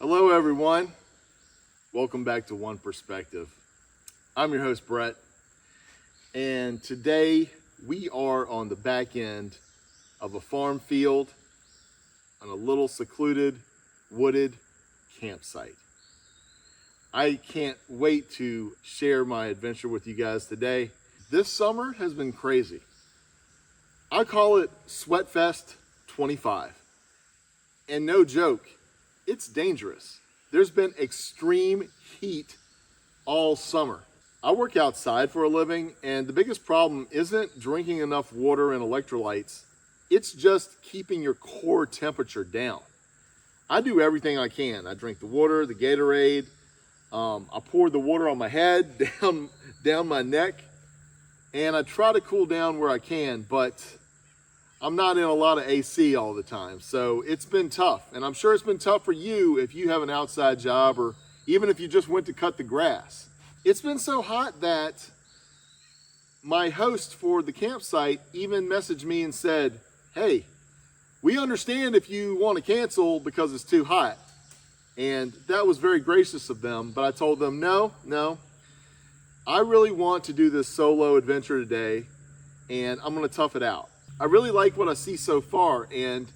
Hello everyone, welcome back to One Perspective. I'm your host Brett, and today we are on the back end of a farm field on a little secluded, wooded campsite. I can't wait to share my adventure with you guys today. This summer has been crazy. I call it Sweatfest 25. And no joke, it's dangerous. There's been extreme heat all summer. I work outside for a living, and the biggest problem isn't drinking enough water and electrolytes. It's just keeping your core temperature down. I do everything I can. I drink the water, the Gatorade. I pour the water on my head, down my neck, and I try to cool down where I can, but I'm not in a lot of AC all the time. So it's been tough, and I'm sure it's been tough for you if you have an outside job or even if you just went to cut the grass. It's been so hot that my host for the campsite even messaged me and said, "Hey, we understand if you want to cancel because it's too hot." And that was very gracious of them, but I told them, no, I really want to do this solo adventure today, and I'm gonna tough it out. I really like what I see so far, and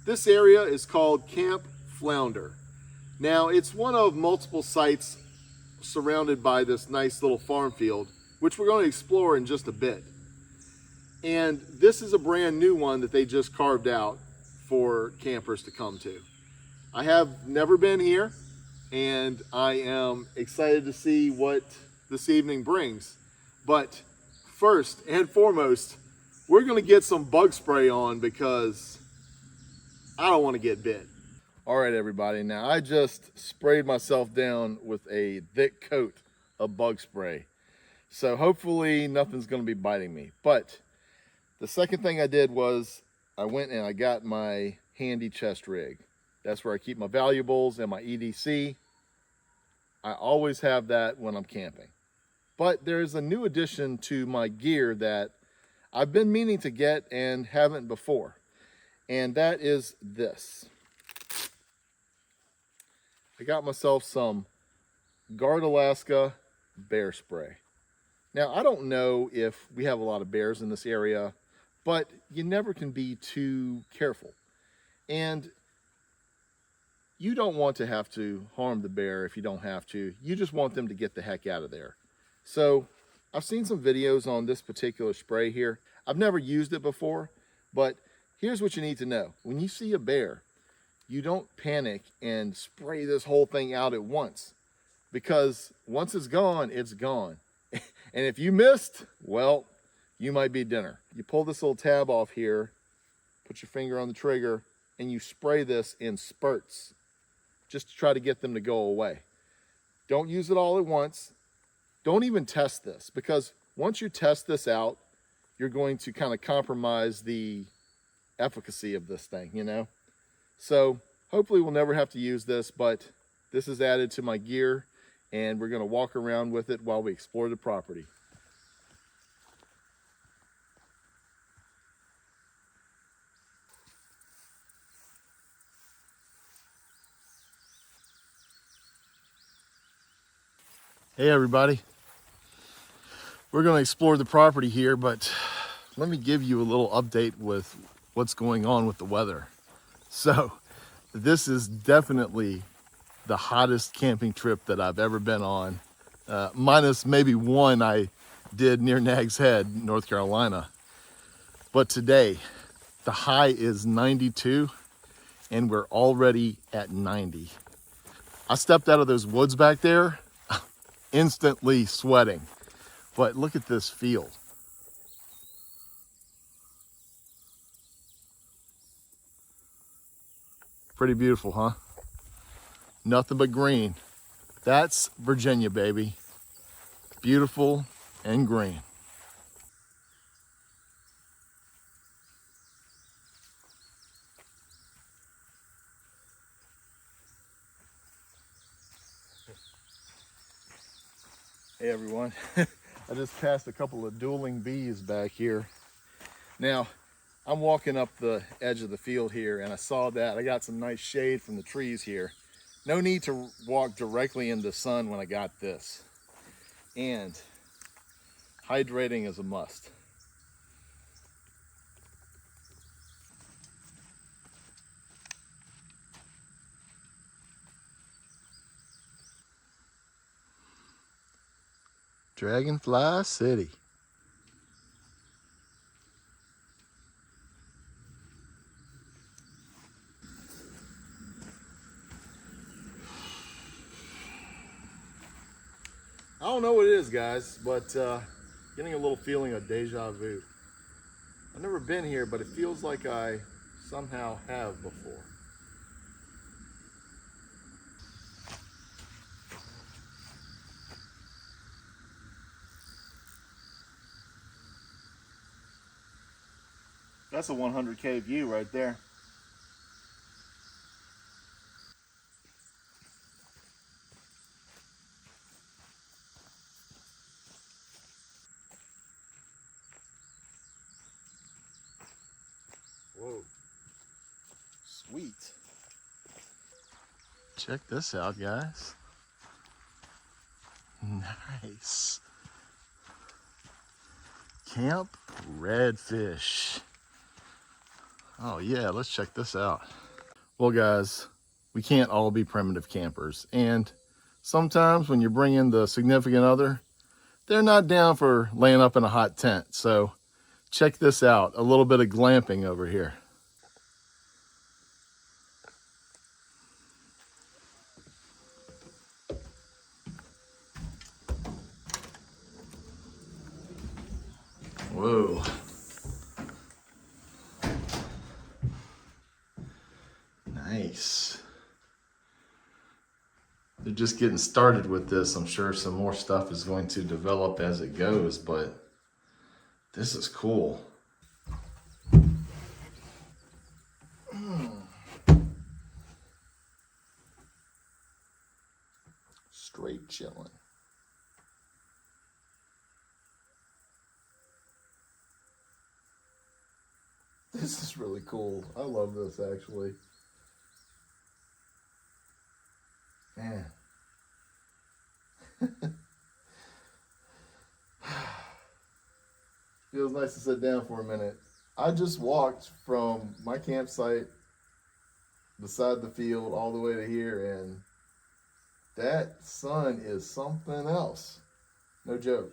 this area is called Camp Flounder. Now, it's one of multiple sites surrounded by this nice little farm field, which we're going to explore in just a bit. And this is a brand new one that they just carved out for campers to come to. I have never been here, and I am excited to see what this evening brings. But first and foremost, we're gonna get some bug spray on because I don't want to get bit. All right, everybody, now I just sprayed myself down with a thick coat of bug spray. So hopefully nothing's gonna be biting me. But the second thing I did was I went and I got my handy chest rig. That's where I keep my valuables and my EDC. I always have that when I'm camping. But there's a new addition to my gear that I've been meaning to get and haven't before. And that is this. I got myself some Guard Alaska bear spray. Now, I don't know if we have a lot of bears in this area, but you never can be too careful. And you don't want to have to harm the bear if you don't have to. You just want them to get the heck out of there. So I've seen some videos on this particular spray here. I've never used it before, but here's what you need to know. When you see a bear, you don't panic and spray this whole thing out at once, because once it's gone, it's gone. And if you missed, well, you might be dinner. You pull this little tab off here, put your finger on the trigger, and you spray this in spurts, just to try to get them to go away. Don't use it all at once. Don't even test this, because once you test this out, you're going to kind of compromise the efficacy of this thing, you know? So hopefully we'll never have to use this, but this is added to my gear, and we're gonna walk around with it while we explore the property. Hey everybody, we're going to explore the property here, but let me give you a little update with what's going on with the weather. So this is definitely the hottest camping trip that I've ever been on, minus maybe one I did near Nags Head, North Carolina. But today the high is 92 and we're already at 90. I stepped out of those woods back there instantly sweating. But look at this field. Pretty beautiful, huh? Nothing but green. That's Virginia, baby. Beautiful and green. Hey everyone, I just passed a couple of dueling bees back here. Now, I'm walking up the edge of the field here and I saw that. I got some nice shade from the trees here. No need to walk directly in the sun when I got this. And hydrating is a must. Dragonfly City. I don't know what it is, guys, but getting a little feeling of deja vu. I've never been here, but it feels like I somehow have before. That's a 100K view right there. Whoa. Sweet. Check this out, guys. Nice. Camp Redfish. Oh yeah, let's check this out. Well guys, we can't all be primitive campers. And sometimes when you bring in the significant other, they're not down for laying up in a hot tent. So check this out, a little bit of glamping over here. Whoa. Nice. They're just getting started with this. I'm sure some more stuff is going to develop as it goes, but this is cool. Straight chilling. This is really cool. I love this actually. Man. Feels nice to sit down for a minute. I just walked from my campsite beside the field all the way to here, and that sun is something else. No joke.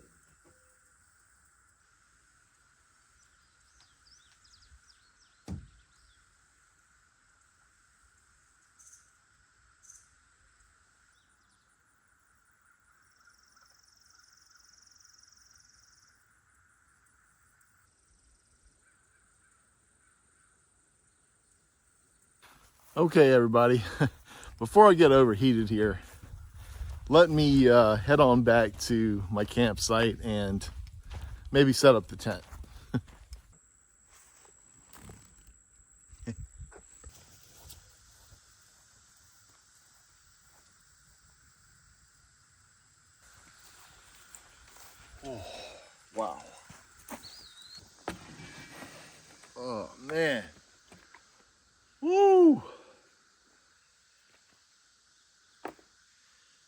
Okay, everybody, before I get overheated here, let me head on back to my campsite and maybe set up the tent. Oh, wow. Oh, man. Woo!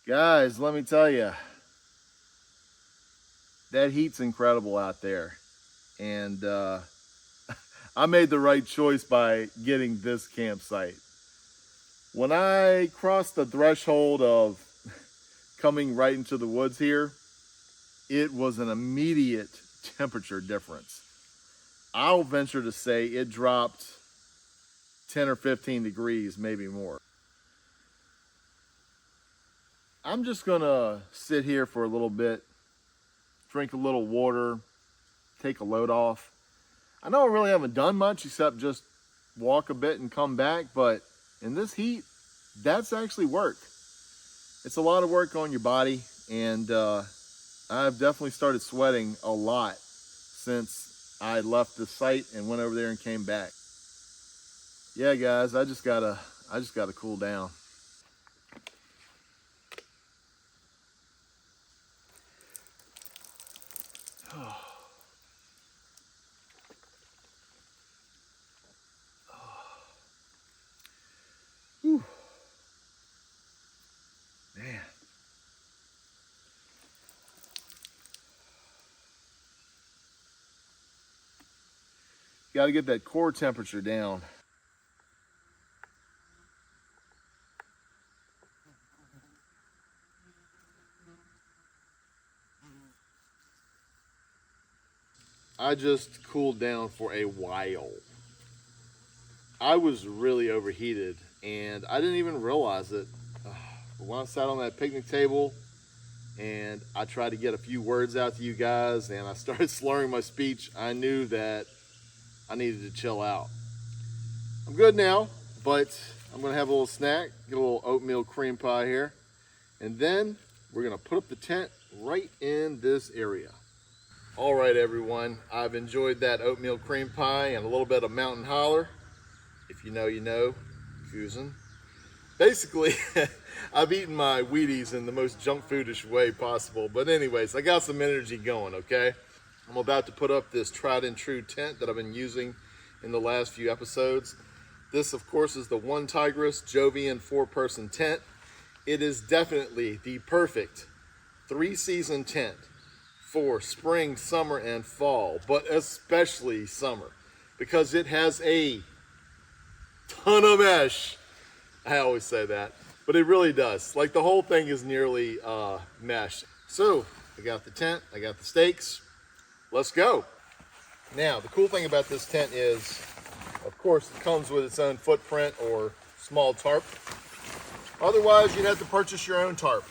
Guys, let me tell you, that heat's incredible out there. And I made the right choice by getting this campsite. When I crossed the threshold of coming right into the woods here, it was an immediate temperature difference. I'll venture to say it dropped 10 or 15 degrees, maybe more. I'm just gonna sit here for a little bit, drink a little water, take a load off. I know I really haven't done much except just walk a bit and come back, but in this heat, that's actually work. It's a lot of work on your body, and I've definitely started sweating a lot since I left the site and went over there and came back. Yeah, guys, I just gotta cool down. Whew. Got to get that core temperature down. I just cooled down for a while. I was really overheated and I didn't even realize it. When I sat on that picnic table and I tried to get a few words out to you guys and I started slurring my speech, I knew that I needed to chill out. I'm good now, but I'm gonna have a little snack, get a little oatmeal cream pie here, and then we're gonna put up the tent right in this area. All right, everyone, I've enjoyed that oatmeal cream pie and a little bit of mountain holler. If you know, you know, Fusin. Basically, I've eaten my Wheaties in the most junk foodish way possible. But anyways, I got some energy going, okay? I'm about to put up this tried and true tent that I've been using in the last few episodes. This, of course, is the One Tigress Jovian 4-person tent. It is definitely the perfect 3-season tent for spring, summer, and fall, but especially summer, because it has a ton of mesh. I always say that, but it really does. Like, the whole thing is nearly mesh. So I got the tent, I got the stakes. Let's go. Now, the cool thing about this tent is, of course, it comes with its own footprint or small tarp. Otherwise, you'd have to purchase your own tarp.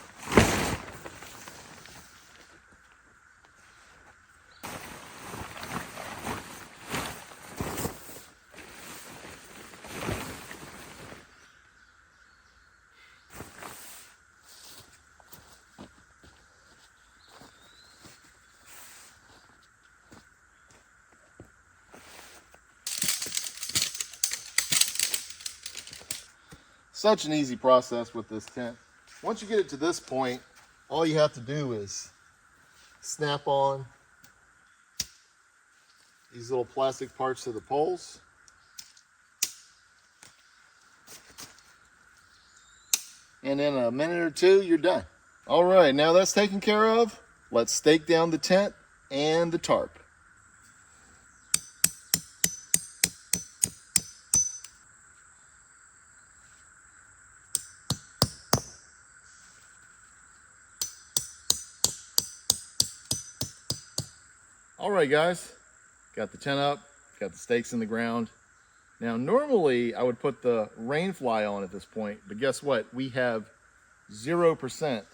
Such an easy process with this tent. Once you get it to this point, all you have to do is snap on these little plastic parts to the poles. And in a minute or two, you're done. All right, now that's taken care of, let's stake down the tent and the tarp. All right, guys, got the tent up, got the stakes in the ground. Now, normally I would put the rain fly on at this point, but guess what? We have 0%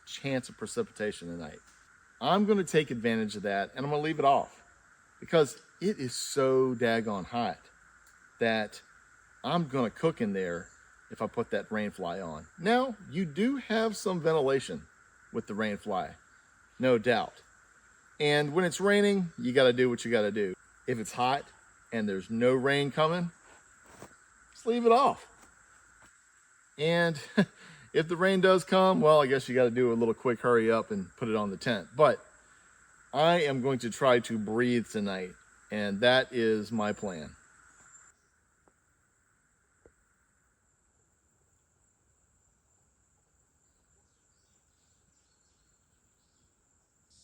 chance of precipitation tonight. I'm going to take advantage of that and I'm going to leave it off because it is so daggone hot that I'm going to cook in there if I put that rain fly on. Now, you do have some ventilation with the rain fly, no doubt. And when it's raining, you got to do what you got to do. If it's hot and there's no rain coming, just leave it off. And if the rain does come, well, I guess you got to do a little quick hurry up and put it on the tent. But I am going to try to breathe tonight, and that is my plan.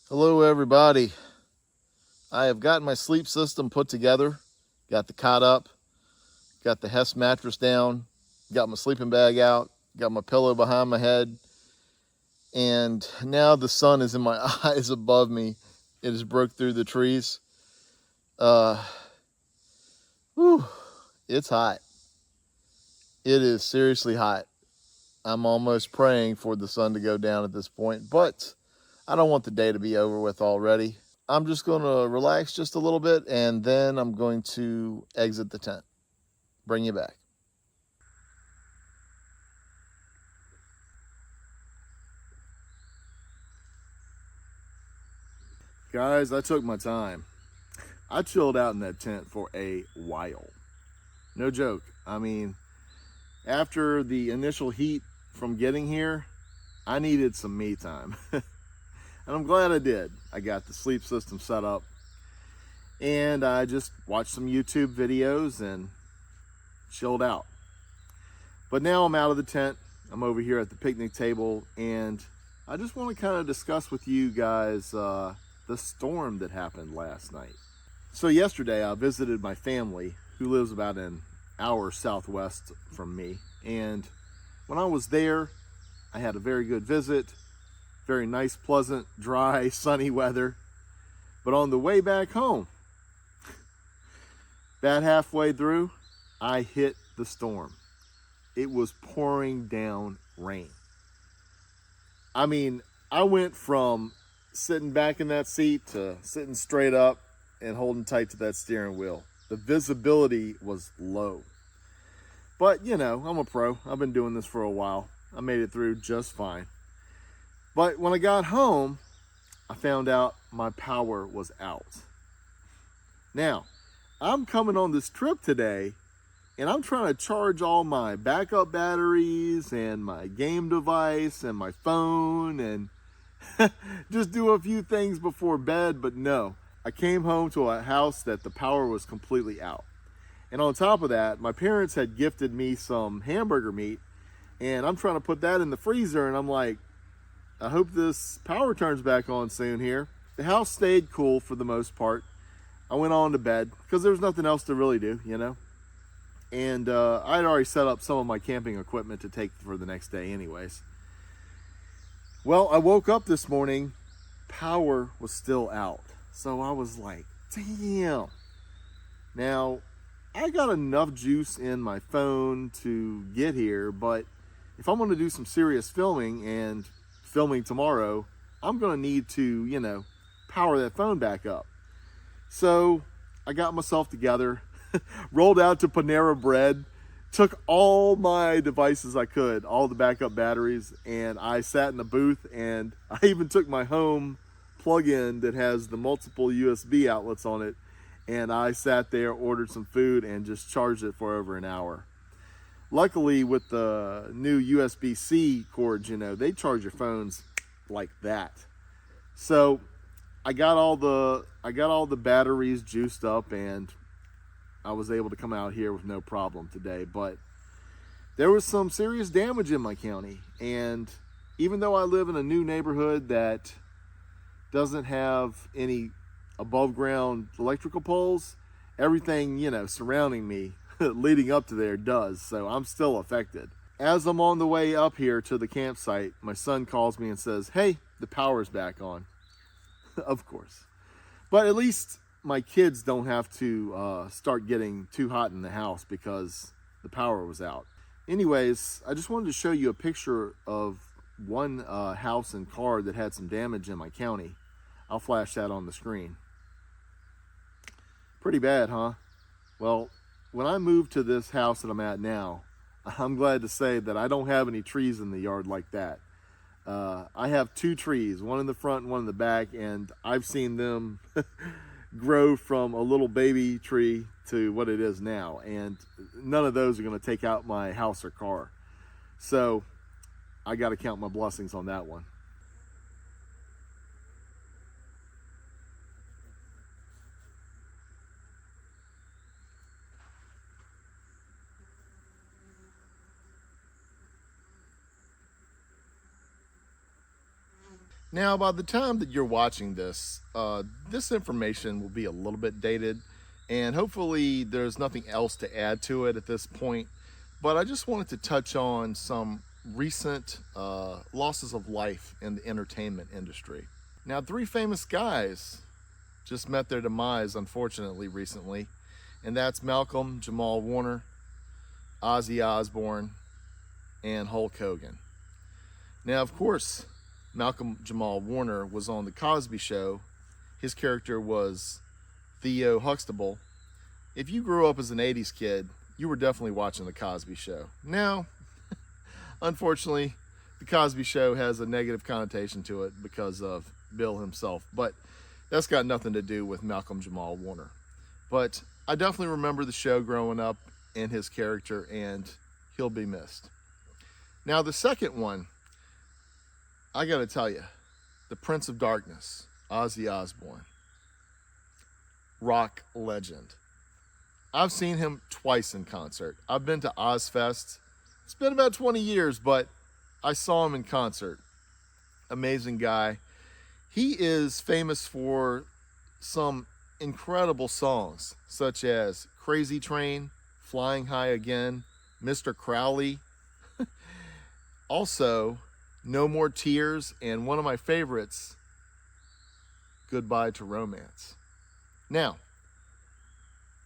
Hello, everybody. I have gotten my sleep system put together, got the cot up, got the Hess mattress down, got my sleeping bag out, got my pillow behind my head, and now the sun is in my eyes above me. It has broke through the trees. It's hot. It is seriously hot. I'm almost praying for the sun to go down at this point, but I don't want the day to be over with already. I'm just going to relax just a little bit, and then I'm going to exit the tent. Bring you back. Guys, I took my time. I chilled out in that tent for a while. No joke. I mean, after the initial heat from getting here, I needed some me time. And I'm glad I did. I got the sleep system set up and I just watched some YouTube videos and chilled out. But now I'm out of the tent. I'm over here at the picnic table and I just want to kind of discuss with you guys the storm that happened last night. So yesterday I visited my family who lives about an hour southwest from me. And when I was there, I had a very good visit, very nice, pleasant, dry, sunny weather. But on the way back home, about halfway through, I hit the storm. It was pouring down rain. I mean, I went from sitting back in that seat to sitting straight up and holding tight to that steering wheel. The visibility was low. But, you know, I'm a pro. I've been doing this for a while. I made it through just fine. But when I got home, I found out my power was out. Now, I'm coming on this trip today, and I'm trying to charge all my backup batteries and my game device and my phone and just do a few things before bed. But no, I came home to a house that the power was completely out. And on top of that, my parents had gifted me some hamburger meat, and I'm trying to put that in the freezer, and I'm like, I hope this power turns back on soon here. The house stayed cool for the most part. I went on to bed because there was nothing else to really do, you know. And I had already set up some of my camping equipment to take for the next day anyways. Well, I woke up this morning, power was still out. So I was like, damn. Now, I got enough juice in my phone to get here, but if I'm going to do some serious filming and filming tomorrow, I'm going to need to, you know, power that phone back up. So I got myself together, rolled out to Panera Bread, took all my devices I could, all the backup batteries, and I sat in the booth, and I even took my home plug-in that has the multiple USB outlets on it, and I sat there, ordered some food, and just charged it for over an hour. Luckily, with the new USB-C cords, you know, they charge your phones like that. So I got all the batteries juiced up, and I was able to come out here with no problem today. But there was some serious damage in my county, and even though I live in a new neighborhood that doesn't have any above ground electrical poles, everything, you know, surrounding me leading up to there does, so I'm still affected. As I'm on the way up here to the campsite, my son calls me and says, hey, the power's back on. Of course. But at least my kids don't have to start getting too hot in the house because the power was out. Anyways, I just wanted to show you a picture of one house and car that had some damage in my county. I'll flash that on the screen. Pretty bad, huh? Well, when I moved to this house that I'm at now, I'm glad to say that I don't have any trees in the yard like that. I have two trees, one in the front and one in the back, and I've seen them grow from a little baby tree to what it is now, and none of those are going to take out my house or car. So I got to count my blessings on that one. Now, by the time that you're watching this, this information will be a little bit dated, and hopefully there's nothing else to add to it at this point. But I just wanted to touch on some recent losses of life in the entertainment industry. Now, three famous guys just met their demise, unfortunately, recently, and that's Malcolm Jamal Warner, Ozzy Osbourne, and Hulk Hogan. Now, of course, Malcolm Jamal Warner was on the Cosby Show. His character was Theo Huxtable. If you grew up as an 80s kid, you were definitely watching the Cosby Show. Now, unfortunately, the Cosby Show has a negative connotation to it because of Bill himself, but that's got nothing to do with Malcolm Jamal Warner. But I definitely remember the show growing up and his character, and he'll be missed. Now, the second one, I gotta tell you, the Prince of Darkness, Ozzy Osbourne, rock legend. I've seen him twice in concert. I've been to Ozfest. It's been about 20 years, but I saw him in concert. Amazing guy. He is famous for some incredible songs such as Crazy Train, Flying High Again, Mr. Crowley, also No More Tears, and one of my favorites, Goodbye to Romance. Now,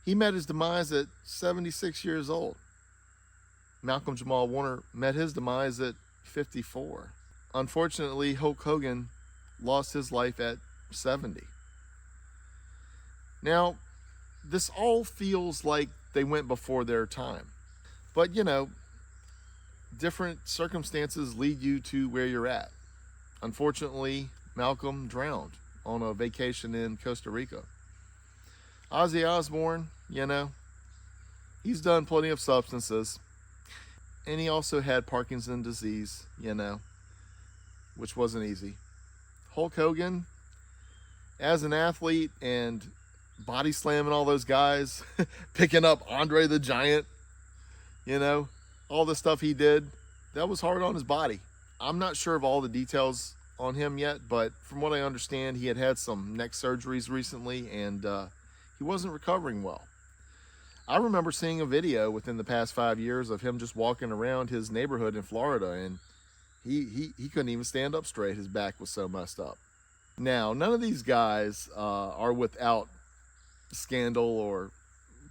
he met his demise at 76 years old. Malcolm Jamal Warner met his demise at 54. Unfortunately, Hulk Hogan lost his life at 70. Now, this all feels like they went before their time. But, you know, different circumstances lead you to where you're at. Unfortunately, Malcolm drowned on a vacation in Costa Rica. Ozzy Osbourne, you know, he's done plenty of substances. And he also had Parkinson's disease, you know, which wasn't easy. Hulk Hogan, as an athlete and body slamming all those guys, picking up Andre the Giant, you know, all the stuff he did, that was hard on his body. I'm not sure of all the details on him yet, but from what I understand, he had some neck surgeries recently, and he wasn't recovering well. I remember seeing a video within the past 5 years of him just walking around his neighborhood in Florida, and he couldn't even stand up straight. His back was so messed up. Now, none of these guys are without scandal or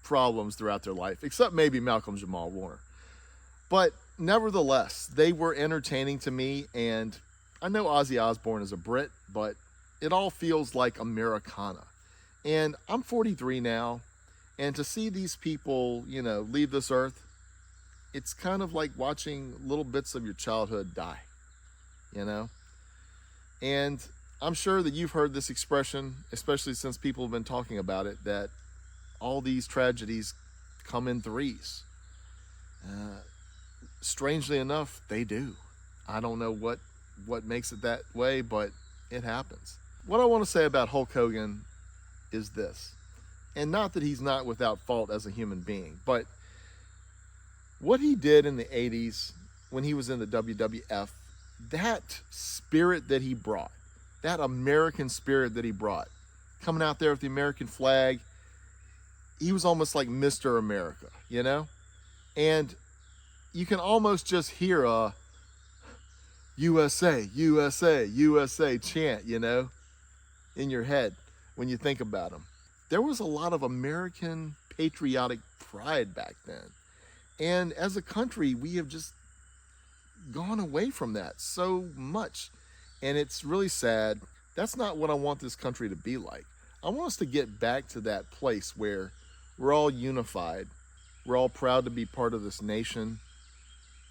problems throughout their life, except maybe Malcolm Jamal Warner. But nevertheless, they were entertaining to me, and I know Ozzy Osbourne is a Brit, but it all feels like Americana. And I'm 43 now, and to see these people, you know, leave this earth, it's kind of like watching little bits of your childhood die, you know? And I'm sure that you've heard this expression, especially since people have been talking about it, that all these tragedies come in threes. Strangely enough, they do. I don't know what makes it that way, but it happens. What I want to say about Hulk Hogan is this, and not that he's not without fault as a human being, but what he did in the 80s when he was in the WWF, that spirit that he brought, that American spirit that he brought, coming out there with the American flag, he was almost like Mr. America, you know? And you can almost just hear a USA, USA, USA chant, you know, in your head when you think about him. There was a lot of American patriotic pride back then. And as a country, we have just gone away from that so much. And it's really sad. That's not what I want this country to be like. I want us to get back to that place where we're all unified. We're all proud to be part of this nation.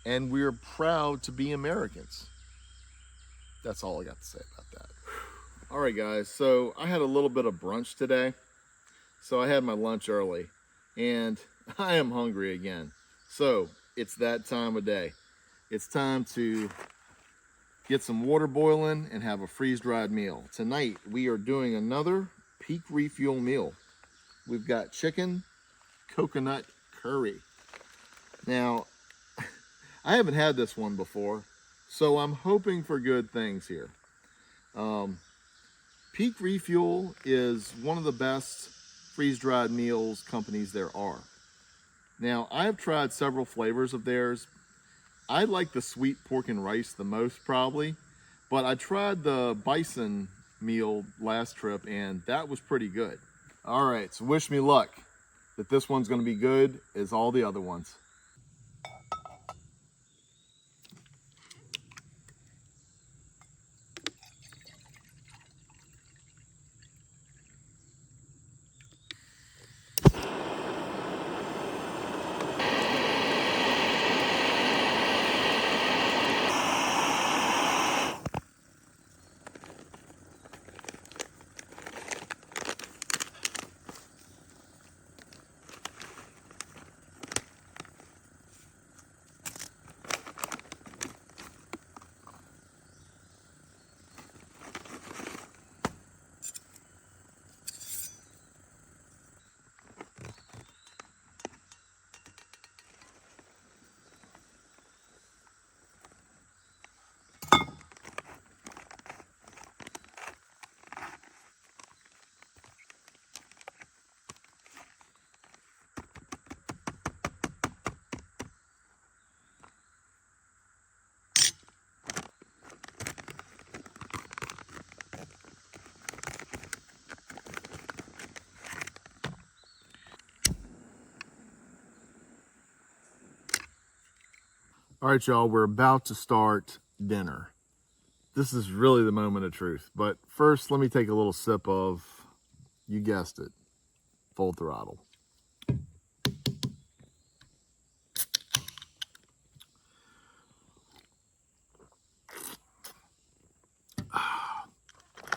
And we're proud to be Americans. That's all I got to say about that. All right, guys. So I had a little bit of brunch today. So I had my lunch early. And I am hungry again. So it's that time of day. It's time to get some water boiling and have a freeze-dried meal. Tonight, we are doing another peak refuel meal. We've got chicken coconut curry. Now, I haven't had this one before, so I'm hoping for good things here. Peak Refuel is one of the best freeze-dried meals companies there are. Now, I have tried several flavors of theirs. I like the sweet pork and rice the most probably, but I tried the bison meal last trip and that was pretty good. All right, so wish me luck that this one's gonna be good as all the other ones. All right, y'all, we're about to start dinner. This is really the moment of truth. But first, let me take a little sip of, you guessed it, Full Throttle.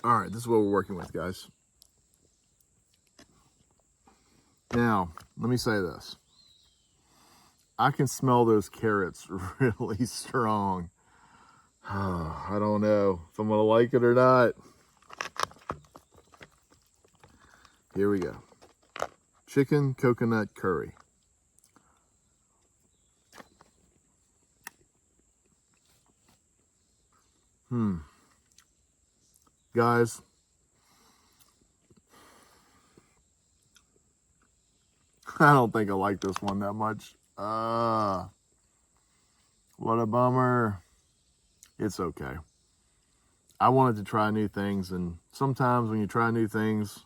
All right, this is what we're working with, guys. Now, let me say this. I can smell those carrots really strong. I don't know if I'm gonna like it or not. Here we go. Chicken coconut curry. Guys, I don't think I like this one that much. What a bummer. It's okay. I wanted to try new things, and sometimes when you try new things,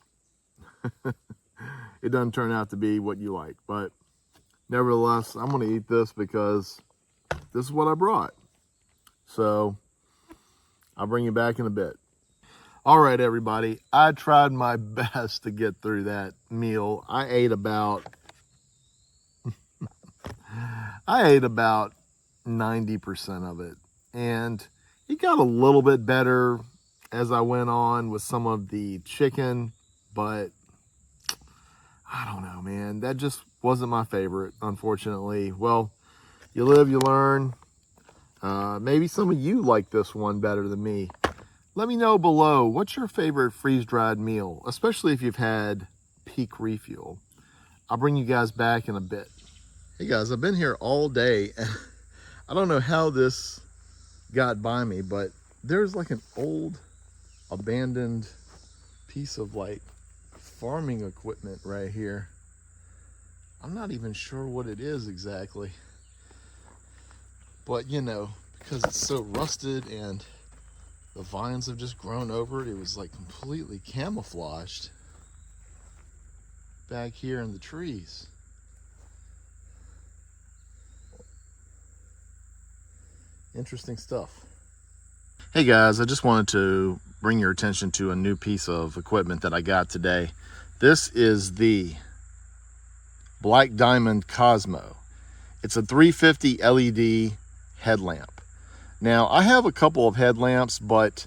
it doesn't turn out to be what you like. But nevertheless, I'm going to eat this because this is what I brought. So I'll bring you back in a bit. All right, everybody. I tried my best to get through that meal. I ate about 90% of it. And it got a little bit better as I went on with some of the chicken, but I don't know, man. That just wasn't my favorite, unfortunately. Well, you live, you learn. Maybe some of you like this one better than me. Let me know below, what's your favorite freeze-dried meal, especially if you've had peak refuel. I'll bring you guys back in a bit. Hey guys, I've been here all day, and I don't know how this got by me, but there's like an old abandoned piece of like farming equipment right here. I'm not even sure what it is exactly, but you know, because it's so rusted and the vines have just grown over it, it was like completely camouflaged back here in the trees. Interesting stuff. Hey guys, I just wanted to bring your attention to a new piece of equipment that I got today. This is the Black Diamond Cosmo. It's a 350 LED headlamp. Now, I have a couple of headlamps, but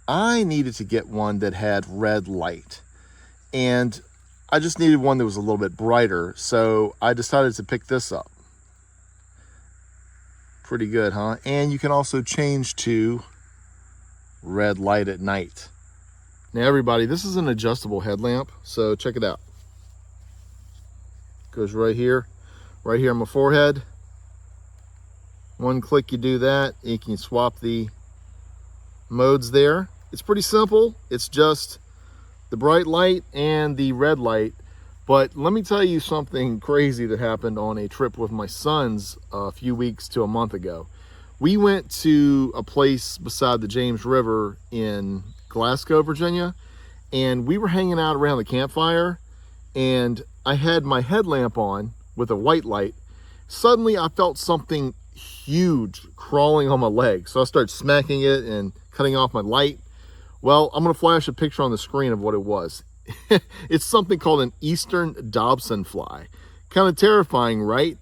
I needed to get one that had red light. And I just needed one that was a little bit brighter, so I decided to pick this up. Pretty good, huh? And you can also change to red light at night. Now, everybody, this is an adjustable headlamp, so check it out. Goes right here on my forehead. One click, you do that. You can swap the modes there. It's pretty simple. It's just the bright light and the red light. But let me tell you something crazy that happened on a trip with my sons a few weeks to a month ago. We went to a place beside the James River in Glasgow, Virginia, and we were hanging out around the campfire, and I had my headlamp on with a white light. Suddenly I felt something huge crawling on my leg. So I started smacking it and cutting off my light. Well, I'm going to flash a picture on the screen of what it was. It's something called an Eastern Dobson fly. Kind of terrifying, right?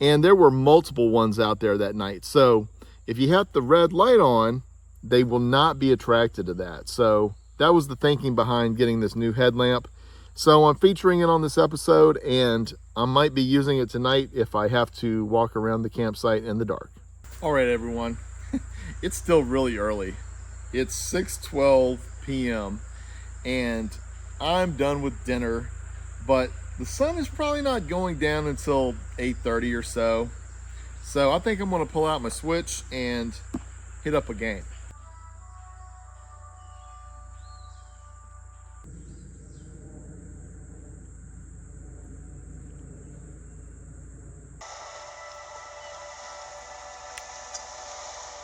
And there were multiple ones out there that night. So if you have the red light on, they will not be attracted to that. So that was the thinking behind getting this new headlamp. So I'm featuring it on this episode, and I might be using it tonight if I have to walk around the campsite in the dark. All right, everyone. It's still really early. It's 6:12 p.m. and I'm done with dinner, but the sun is probably not going down until 8:30 or so. So I think I'm going to pull out my Switch and hit up a game.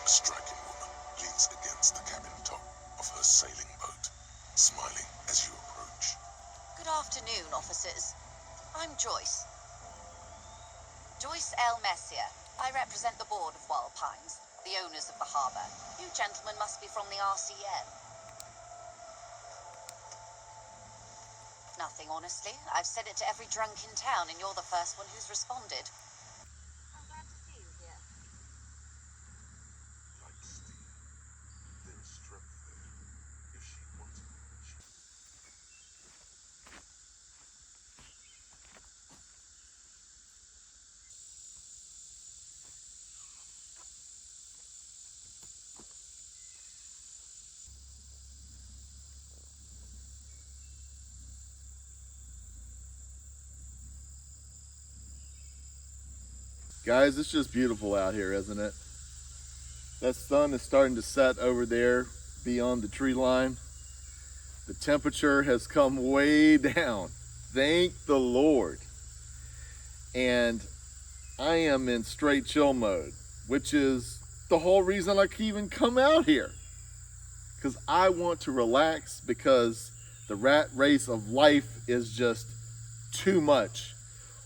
A striking woman leans against the cabin top of her sailing boat, smiling as you approach. Good afternoon, officers. I'm Joyce. Joyce L. Messier, I represent the board of Wild Pines, the owners of the harbour. You gentlemen must be from the RCM. Nothing, honestly. I've said it to every drunk in town, and you're the first one who's responded. I'm glad to see you here. Like steel. There's strength there. If she wants it, she... Guys, it's just beautiful out here, isn't it? That sun is starting to set over there beyond the tree line. The temperature has come way down. Thank the Lord. And I am in straight chill mode, which is the whole reason I can even come out here. Because I want to relax, because the rat race of life is just too much.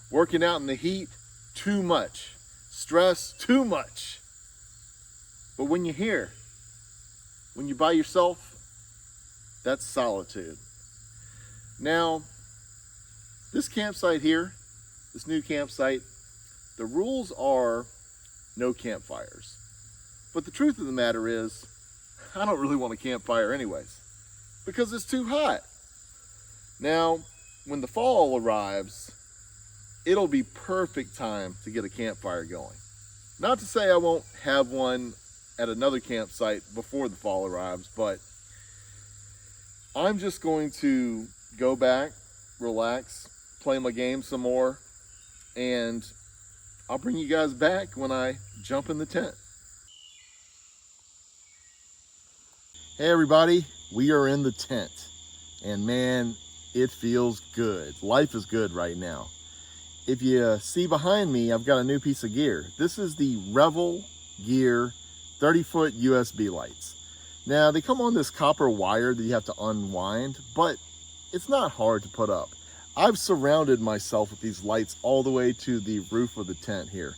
Working out in the heat, too much. Stress, too much. But when you're here, when you're by yourself, that's solitude. Now, this campsite here, this new campsite, the rules are no campfires. But the truth of the matter is, I don't really want a campfire anyways, because it's too hot. Now, when the fall arrives, it'll be perfect time to get a campfire going. Not to say I won't have one at another campsite before the fall arrives, but I'm just going to go back, relax, play my game some more, and I'll bring you guys back when I jump in the tent. Hey everybody, we are in the tent, and man, it feels good. Life is good right now. If you see behind me, I've got a new piece of gear. This is the Revel Gear 30-foot USB lights. Now, they come on this copper wire that you have to unwind, but it's not hard to put up. I've surrounded myself with these lights all the way to the roof of the tent here.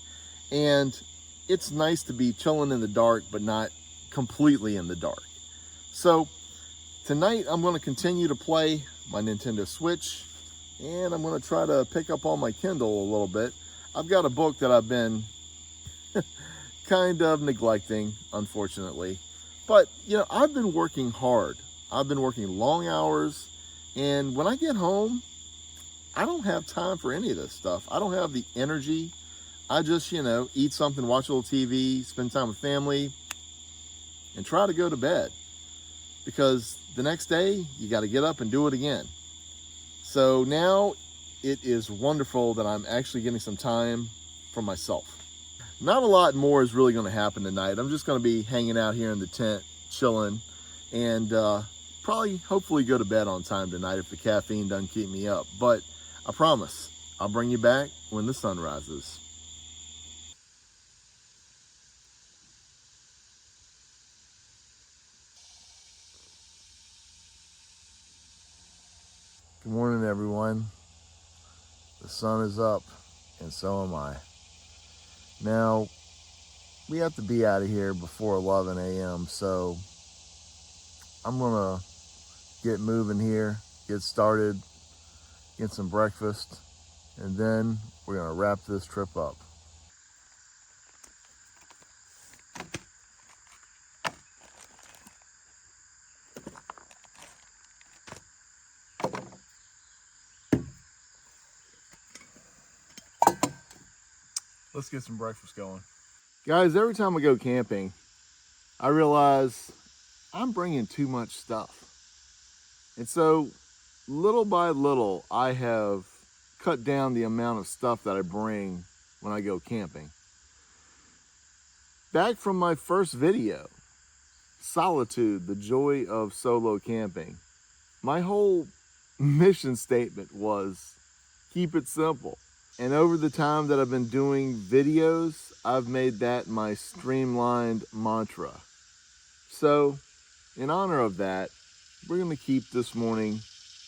And it's nice to be chilling in the dark, but not completely in the dark. So tonight I'm going to continue to play my Nintendo Switch, and I'm going to try to pick up on my Kindle a little bit. I've got a book that I've been kind of neglecting, unfortunately. But, you know, I've been working hard. I've been working long hours, and when I get home, I don't have time for any of this stuff. I don't have the energy. I just, you know, eat something, watch a little TV, spend time with family, and try to go to bed. Because the next day, you got to get up and do it again. So now it is wonderful that I'm actually getting some time for myself. Not a lot more is really going to happen tonight. I'm just going to be hanging out here in the tent, chilling, and probably, hopefully go to bed on time tonight if the caffeine doesn't keep me up. But I promise, I'll bring you back when the sun rises. Good morning, everyone. The sun is up, and so am I. Now, we have to be out of here before 11 a.m., so I'm going to get moving here, get started, get some breakfast, and then we're going to wrap this trip up. Let's get some breakfast going. Guys, every time I go camping, I realize I'm bringing too much stuff. And so, little by little, I have cut down the amount of stuff that I bring when I go camping. Back from my first video, Solitude, the Joy of Solo Camping, my whole mission statement was keep it simple. And over the time that I've been doing videos, I've made that my streamlined mantra. So, in honor of that, we're going to keep this morning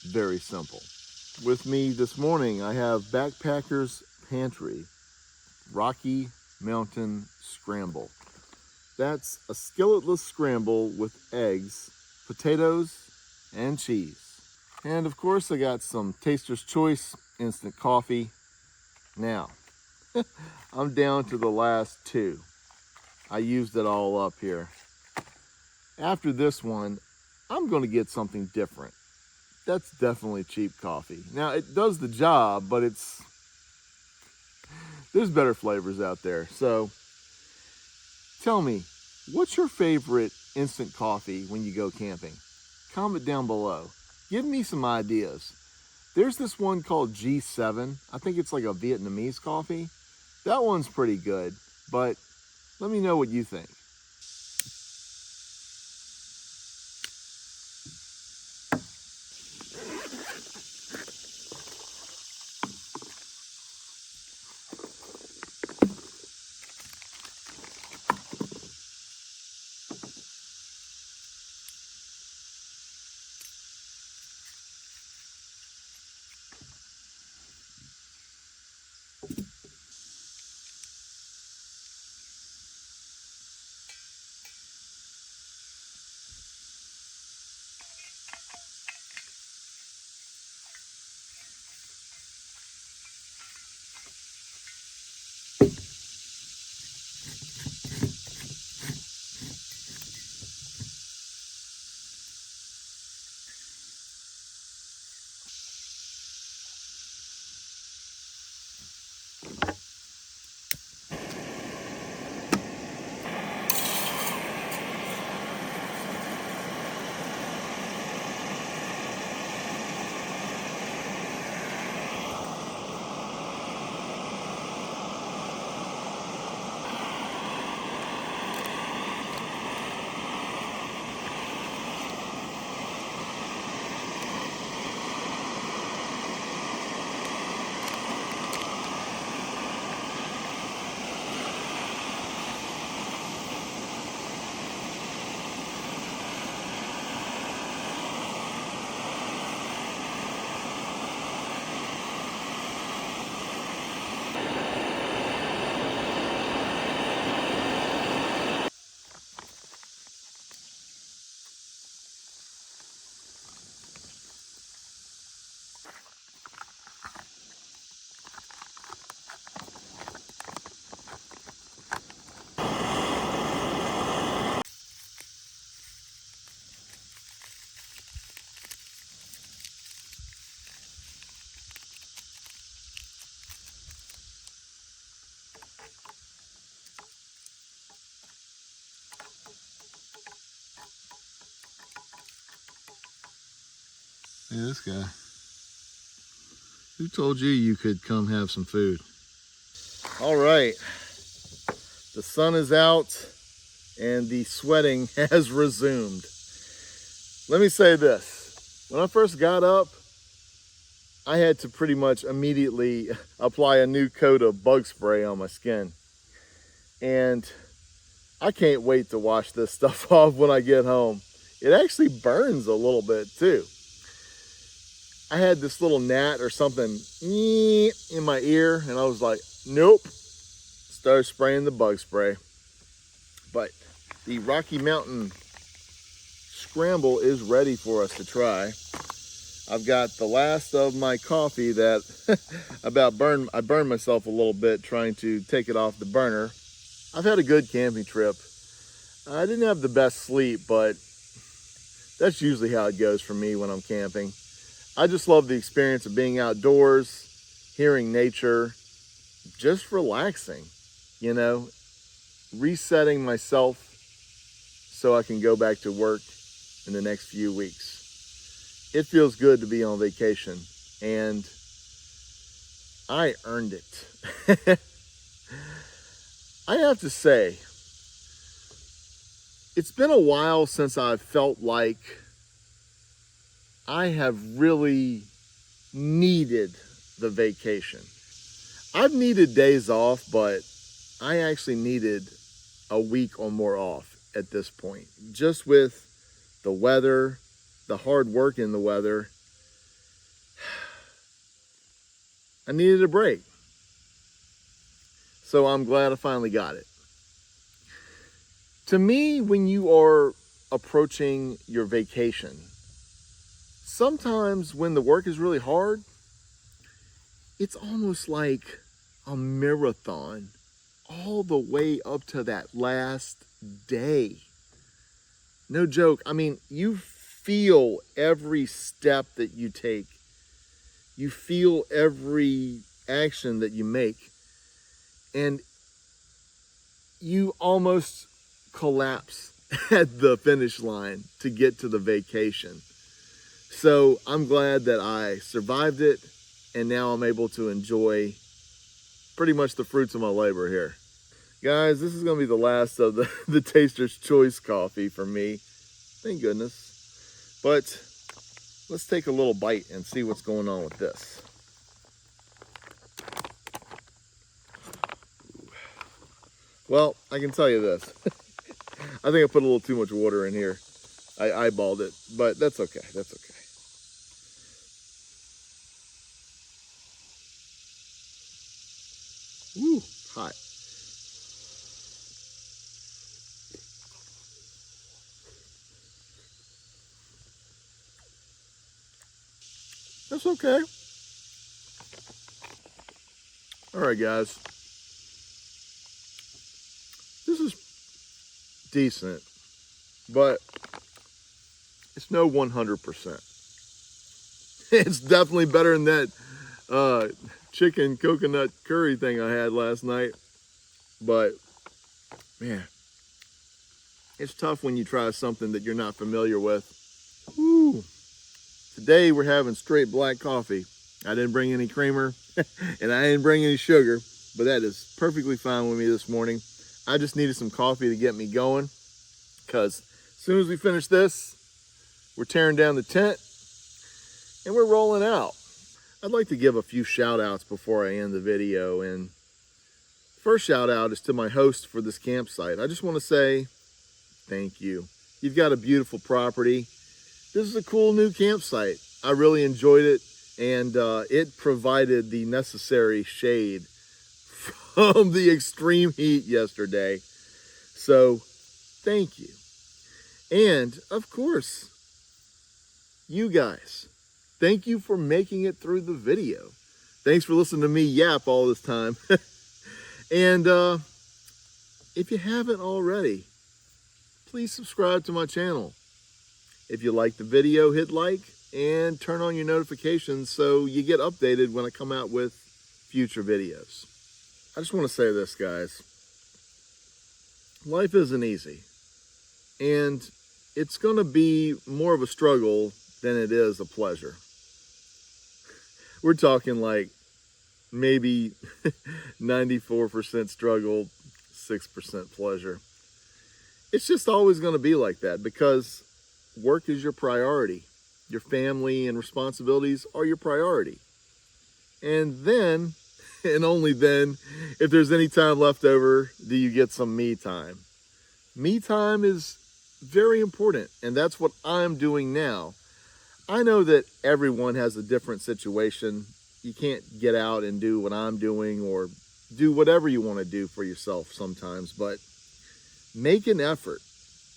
very simple. With me this morning, I have Backpacker's Pantry, Rocky Mountain Scramble. That's a skilletless scramble with eggs, potatoes, and cheese. And of course I got some Taster's Choice instant coffee. Now, I'm down to the last two. I used it all up here. After this one, I'm gonna get something different. That's definitely cheap coffee. Now it does the job, but there's better flavors out there. So tell me, what's your favorite instant coffee when you go camping? Comment down below. Give me some ideas. There's this one called G7. I think it's like a Vietnamese coffee. That one's pretty good, but let me know what you think. Hey, this guy. Who told you you could come have some food? All right, the sun is out and the sweating has resumed. Let me say this. When I first got up, I had to pretty much immediately apply a new coat of bug spray on my skin. And I can't wait to wash this stuff off when I get home. It actually burns a little bit too. I had this little gnat or something in my ear and I was like, nope. Started spraying the bug spray. But the Rocky Mountain Scramble is ready for us to try. I've got the last of my coffee that I burned myself a little bit trying to take it off the burner. I've had a good camping trip. I didn't have the best sleep, but that's usually how it goes for me when I'm camping. I just love the experience of being outdoors, hearing nature, just relaxing, you know, resetting myself so I can go back to work in the next few weeks. It feels good to be on vacation, and I earned it. I have to say, it's been a while since I've felt like I have really needed the vacation. I've needed days off, but I actually needed a week or more off at this point. Just with the weather, the hard work in the weather, I needed a break. So I'm glad I finally got it. To me, when you are approaching your vacation, sometimes when the work is really hard, it's almost like a marathon all the way up to that last day. No joke. I mean, you feel every step that you take. You feel every action that you make. And you almost collapse at the finish line to get to the vacation. So I'm glad that I survived it, and now I'm able to enjoy pretty much the fruits of my labor here. Guys, this is going to be the last of the Taster's Choice coffee for me. Thank goodness. But let's take a little bite and see what's going on with this. Well, I can tell you this. I think I put a little too much water in here. I eyeballed it, but that's okay. That's okay. Woo, hot. That's okay. All right, guys. This is decent, but it's no 100%. It's definitely better than that chicken coconut curry thing I had last night. But, man, it's tough when you try something that you're not familiar with. Woo. Today we're having straight black coffee. I didn't bring any creamer and I didn't bring any sugar, but that is perfectly fine with me this morning. I just needed some coffee to get me going, because as soon as we finish this, we're tearing down the tent and we're rolling out. I'd like to give a few shout outs before I end the video. And first shout out is to my host for this campsite. I just want to say thank you. You've got a beautiful property. This is a cool new campsite. I really enjoyed it, and it provided the necessary shade from the extreme heat yesterday. So thank you. And of course, you guys, thank you for making it through the video. Thanks for listening to me yap all this time. And if you haven't already, please subscribe to my channel. If you like the video, hit like and turn on your notifications so you get updated when I come out with future videos. I just want to say this, guys. Life isn't easy, and it's going to be more of a struggle than it is a pleasure. We're talking like maybe 94% struggle, 6% pleasure. It's just always going to be like that, because work is your priority. Your family and responsibilities are your priority. And then, and only then, if there's any time left over, do you get some me time. Me time is very important, and that's what I'm doing now. I know that everyone has a different situation. You can't get out and do what I'm doing or do whatever you want to do for yourself sometimes, but make an effort,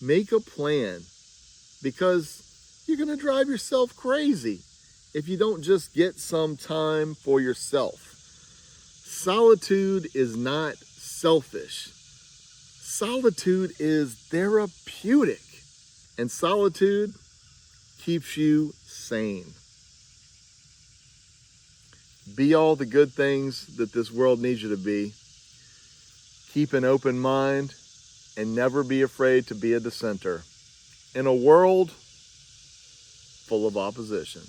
make a plan, because you're going to drive yourself crazy if you don't just get some time for yourself. Solitude is not selfish. Solitude is therapeutic, and solitude keeps you sane. Be all the good things that this world needs you to be. Keep an open mind and never be afraid to be a dissenter in a world full of opposition.